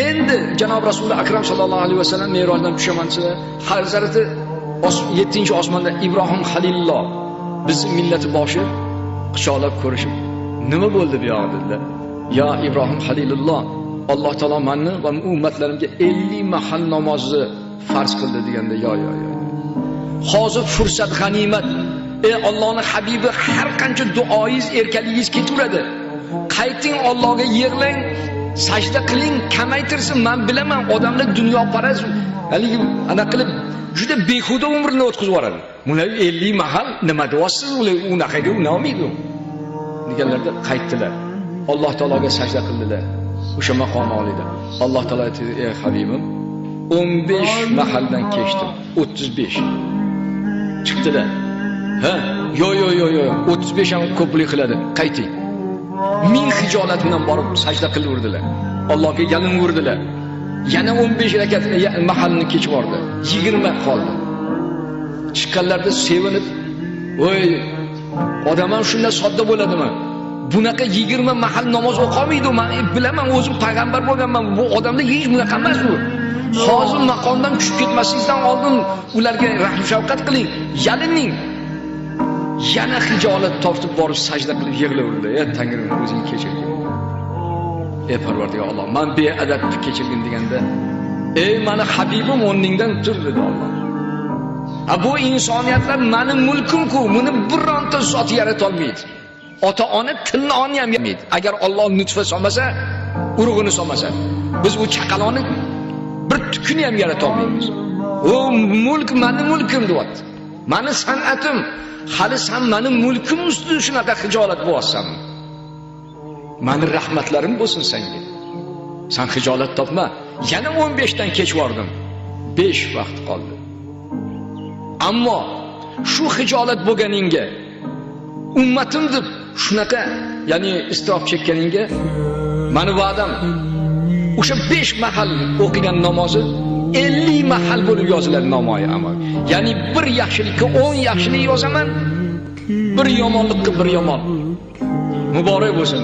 Endi Janob Rasululloh akram sallallohu alayhi vasallam Me'rojdan tushaman desa, Hazrati 7-osmonda Ibrohim Halilulloh bizning millati boshi quchoqlab ko'rishib, nima bo'ldi bu yoqda dedilar. Ya Ibrohim Halilulloh, Alloh taolo menni va ummatlarimga 50 mahal namozni farz qildi deganda, yo. Hozir fursat g'animat. Ey Allohning habibi, har qancha duoingiz, erkaligingiz ketaveradi. Qayting Allohga yig'lang, sajda qiling, kamaytirsin. Men bilaman, odamlar dunyoparast, haligi ana qilib juda behuda umrni o'tkazib yuboradi. Bular 50 mahal nima deyapsiz? Ular unaqaga unamaydi. Deganlarda qaytdilar. Alloh taologa sajda qildilar. O'sha maqom oldi. Alloh taolo aytdi: "Ey habibim, 15 mahaldan kechdim. 35." Chiqdilar. Ha, yo, 35 ham ko'plik qiladi. Qayting. Ming hijolat bilan borib sajda qilaverdilar. Allohga yalinverdilar. Yana 15 rakat mahalni kechib bordi. 20 qoldi. Chiqqanlarda sevinib, "Voy, odam ham shunday sodda bo'ladimi? Bunaqa 20 mahal namoz o'qolmaydi. Men bilaman, o'zim payg'ambar bo'lganman. Bu odamlar hech bunaqa emas bu. Hozir maqomdan tushib ketmasingizdan oldin ularga rahm shafqat qiling, yalining." Yana hijolat tortib borib sajda qilib yig'laverdi. "Ey Tangrim, o'zing kechirgin. Ey Parvardigor Alloh, men beadabni kechirgin" deganda, "Ey meni habibim, o'rningdan tur" dedi Alloh. Bu insoniyatlar mening mulkim-ku, buni bironta zot yarata olmaydi. Ota-ona tilni ham yamaydi. Agar Alloh nutfa solmasa, urug'ini solmasa, biz bu chaqaloqni bir tukuni ham yarata olmaymiz. O mulk mening mulkim deyapti. Meni san'atim, hali sen mening mulkim ustida shunaqa hijolat bo'lasan. Mening rahmatlarim bo'lsin senga. Sen hijolat topma. Yana 15 dan kech bordim. 5 vaqt qoldi. Ammo shu hijolat bo'lganingga, ummatim deb shunaqa, ya'ni istrof chekkaningga, meni va'dam o'sha 5 mahal o'qigan namozi 50 mahal bo'lib yoziladi namoyi amal. Ya'ni bir yaxshilikka 10 yaxshilik yozaman, bir yomonlikka bir yomon. Muborak bo'lsin.